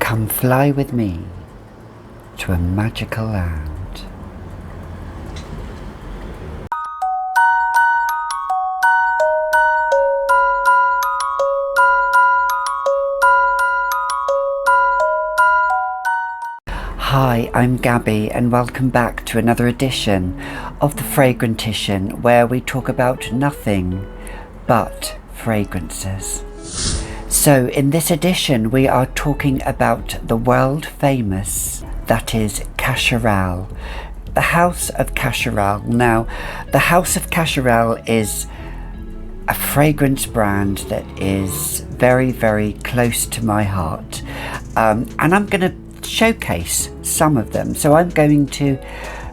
Come fly with me to a magical land. Hi, I'm Gabby and welcome back to another edition of the Fragrantician, where we talk about nothing but fragrances. So in this edition we are talking about the world famous, that is Cacharel, the House of Cacharel. Now, the House of Cacharel is a fragrance brand that is very, very close to my heart, and I'm going to showcase some of them. So I'm going to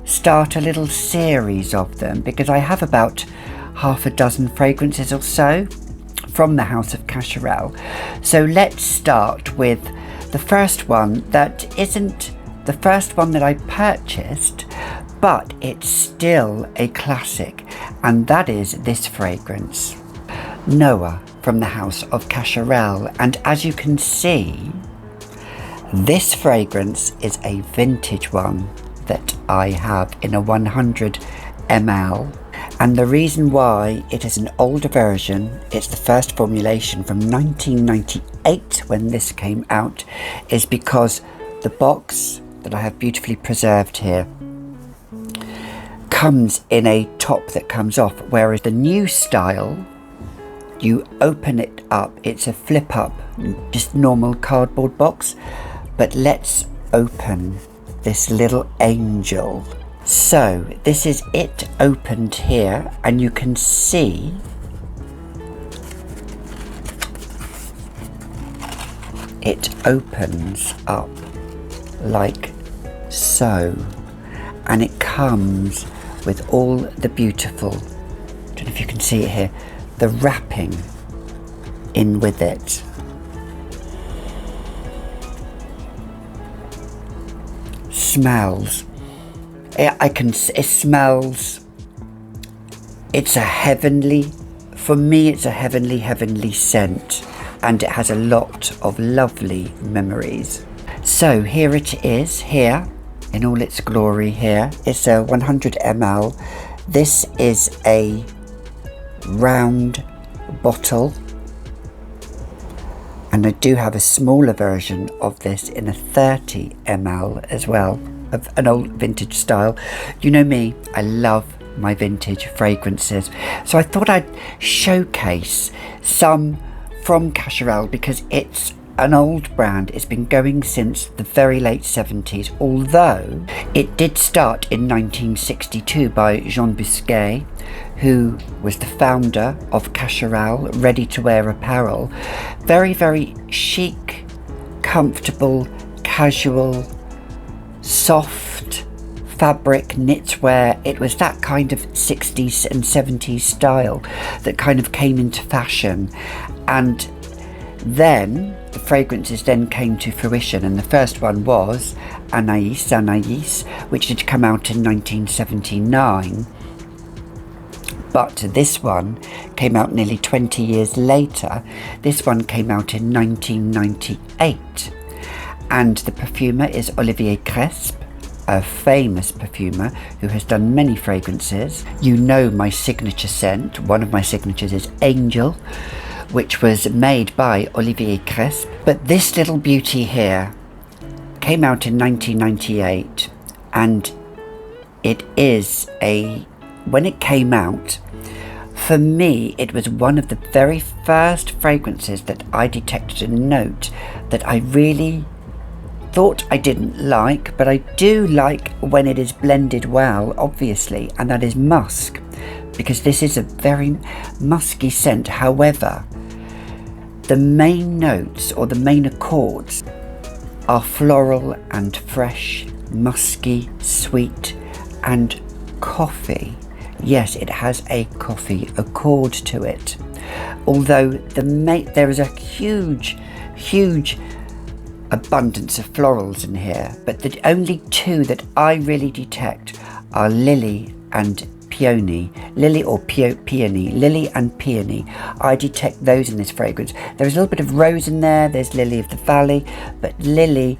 start a little series of them because I have about half a dozen fragrances or so from the House of Cacharel. So let's start with the first one that isn't the first one that I purchased, but it's still a classic, and that is this fragrance, Noah, from the House of Cacharel. And as you can see, this fragrance is a vintage one that I have in a 100 ml. And the reason why it is an older version, it's the first formulation from 1998 when this came out, is because the box that I have beautifully preserved here comes in a top that comes off, whereas the new style, you open it up, it's a flip up, just normal cardboard box. But let's open this little angel. So this is it opened here, and you can see it opens up like so, and it comes with all the beautiful, I don't know if you can see it here, the wrapping in with it. Smells, it smells, it's a heavenly, for me it's a heavenly scent, and it has a lot of lovely memories. So here it is, here in all its glory. Here it's a 100 ml. This is a round bottle, and I do have a smaller version of this in a 30 ml as well, of an old vintage style. You know me, I love my vintage fragrances. So I thought I'd showcase some from Cacharel because it's an old brand. It's been going since the very late 70s, although it did start in 1962 by Jean Busquet, who was the founder of Cacharel ready-to-wear apparel. Very, very chic, comfortable, casual, soft fabric knitwear. It was that kind of 60s and 70s style that kind of came into fashion, and then the fragrances then came to fruition, and the first one was Anais, which had come out in 1979. But this one came out nearly 20 years later. This one came out in 1998. And the perfumer is Olivier Cresp, a famous perfumer who has done many fragrances. You know my signature scent. One of my signatures is Angel, which was made by Olivier Cresp. But this little beauty here came out in 1998, and it is when it came out, for me, it was one of the very first fragrances that I detected a note that I really thought I didn't like, but I do like when it is blended well, obviously, and that is musk, because this is a very musky scent. However, the main notes or the main accords are floral and fresh, musky, sweet, and coffee. Yes, it has a coffee accord to it, although there is a huge abundance of florals in here, but the only two that I really detect are lily and peony, lily or peony, lily and peony. I detect those in this fragrance. There's a little bit of rose in there, there's lily of the valley, but lily,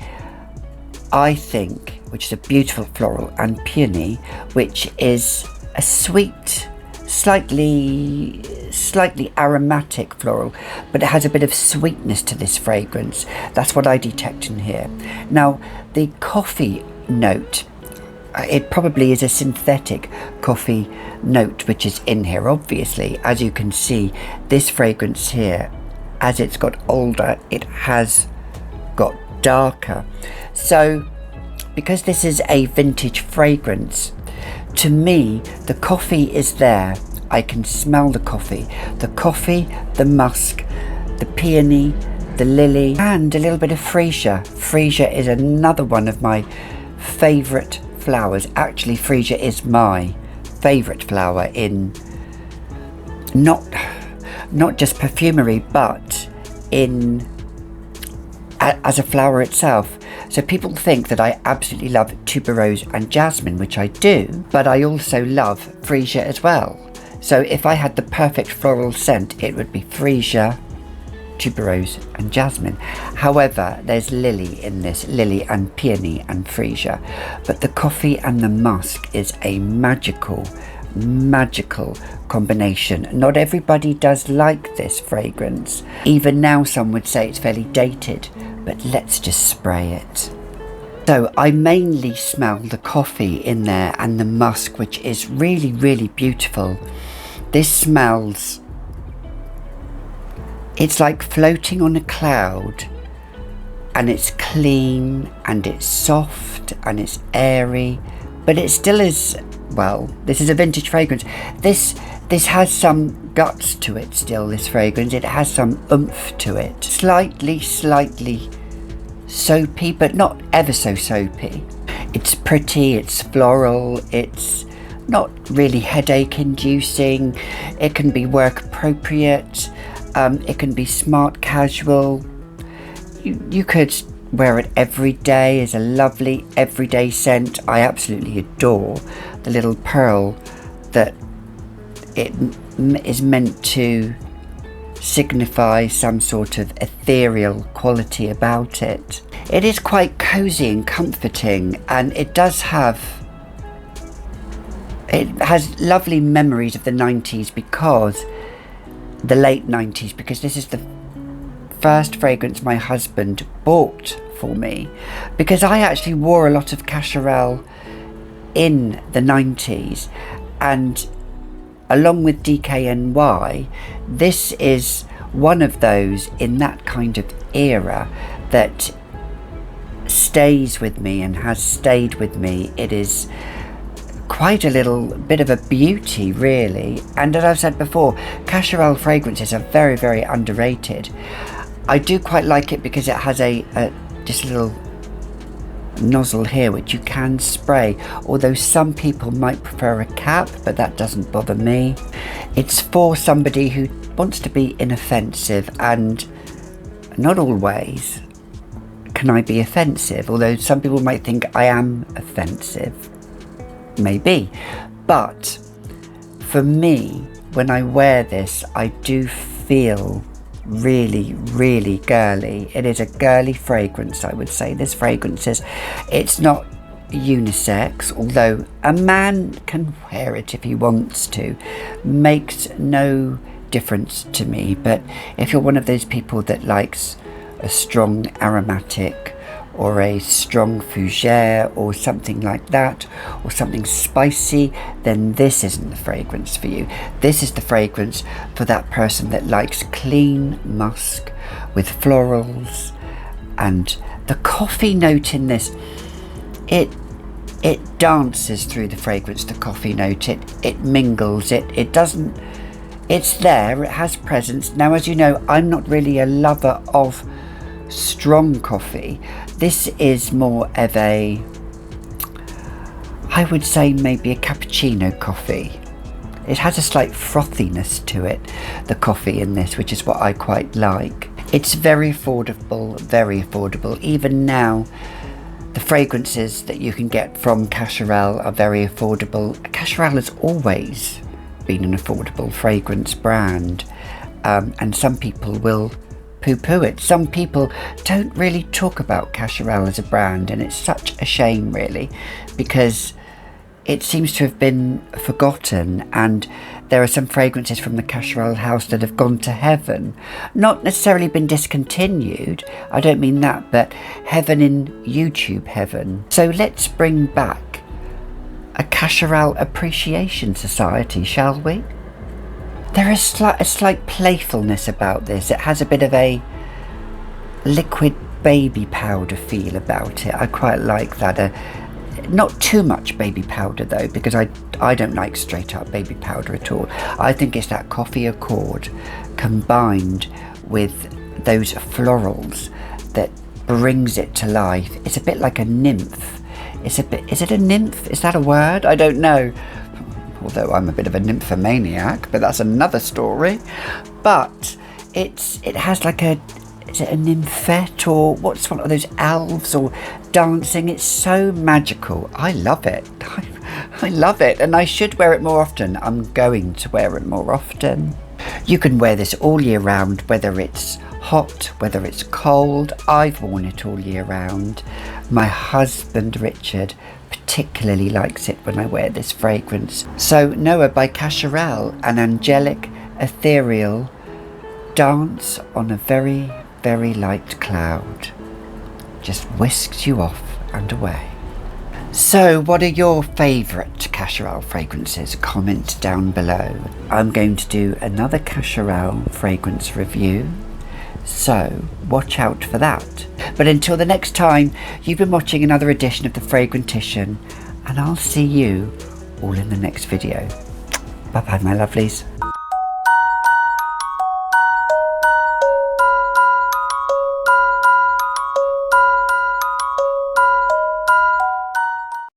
I think, which is a beautiful floral, and peony, which is a sweet, slightly aromatic floral, but it has a bit of sweetness to this fragrance. That's what I detect in here. Now, the coffee note, it probably is a synthetic coffee note which is in here. Obviously, as you can see, this fragrance here, as it's got older, it has got darker. So because this is a vintage fragrance, to me the coffee is there. I can smell the coffee, the musk, the peony, the lily, and a little bit of freesia. Freesia is another one of my favourite flowers. Actually, freesia is my favourite flower in not just perfumery, but in as a flower itself. So people think that I absolutely love tuberose and jasmine, which I do, but I also love freesia as well. So if I had the perfect floral scent, it would be freesia, tuberose and jasmine. However, there's lily in this, lily and peony and freesia. But the coffee and the musk is a magical combination. Not everybody does like this fragrance. Even now some would say it's fairly dated, but let's just spray it. So I mainly smell the coffee in there and the musk, which is really, really beautiful. This smells, it's like floating on a cloud, and it's clean and it's soft and it's airy, but it still is, well, this is a vintage fragrance. This has some guts to it still, this fragrance. It has some oomph to it. Slightly soapy, but not ever so soapy. It's pretty, it's floral, it's not really headache inducing. It can be work appropriate. It can be smart casual. You could wear it every day as a lovely everyday scent. I absolutely adore the little pearl that it is meant to signify some sort of ethereal quality about it. It is quite cozy and comforting, and it has lovely memories of the 90s, because the late 90s, because this is the first fragrance my husband bought for me, because I actually wore a lot of Cacharel in the 90s, and along with DKNY, this is one of those in that kind of era that stays with me and has stayed with me. It is quite a little bit of a beauty, really. And as I've said before, Cacharel fragrances are very, very underrated. I do quite like it because it has just a little nozzle here which you can spray, although some people might prefer a cap, but that doesn't bother me. It's for somebody who wants to be inoffensive, and not always can I be offensive, although some people might think I am offensive. Maybe, but for me, when I wear this, I do feel really, really girly. It is a girly fragrance, I would say. This fragrance it's not unisex, although a man can wear it if he wants to. Makes no difference to me. But if you're one of those people that likes a strong aromatic or a strong fougere or something like that, or something spicy, then this isn't the fragrance for you. This is the fragrance for that person that likes clean musk with florals. And the coffee note in this, it dances through the fragrance, the coffee note. It mingles, it doesn't, it's there, it has presence. Now, as you know, I'm not really a lover of strong coffee. This is more of I would say maybe a cappuccino coffee. It has a slight frothiness to it, the coffee in this, which is what I quite like. It's very affordable, even now. The fragrances that you can get from Cacharel are very affordable. Cacharel has always been an affordable fragrance brand, and some people will poo-poo it. Some people don't really talk about Cacharel as a brand, and it's such a shame really, because it seems to have been forgotten, and there are some fragrances from the Cacharel house that have gone to heaven. Not necessarily been discontinued, I don't mean that, but heaven in YouTube heaven. So let's bring back a Cacharel Appreciation Society, shall we? There is a slight playfulness about this. It has a bit of a liquid baby powder feel about it. I quite like that. Not too much baby powder though, because I don't like straight up baby powder at all. I think it's that coffee accord combined with those florals that brings it to life. It's a bit like a nymph. Is it a nymph? Is that a word? I don't know. Although I'm a bit of a nymphomaniac, but that's another story. But it has like is it a nymphette, or what's one of those elves or dancing? It's so magical. I love it. I love it, and I should wear it more often. I'm going to wear it more often. You can wear this all year round, whether it's hot, whether it's cold. I've worn it all year round. My husband Richard particularly likes it when I wear this fragrance. So Noah by Cacharel, an angelic, ethereal dance on a very, very light cloud. Just whisks you off and away. So what are your favourite Cacharel fragrances? Comment down below. I'm going to do another Cacharel fragrance review, so watch out for that. But until the next time, you've been watching another edition of The Fragrantician, and I'll see you all in the next video. Bye bye my lovelies.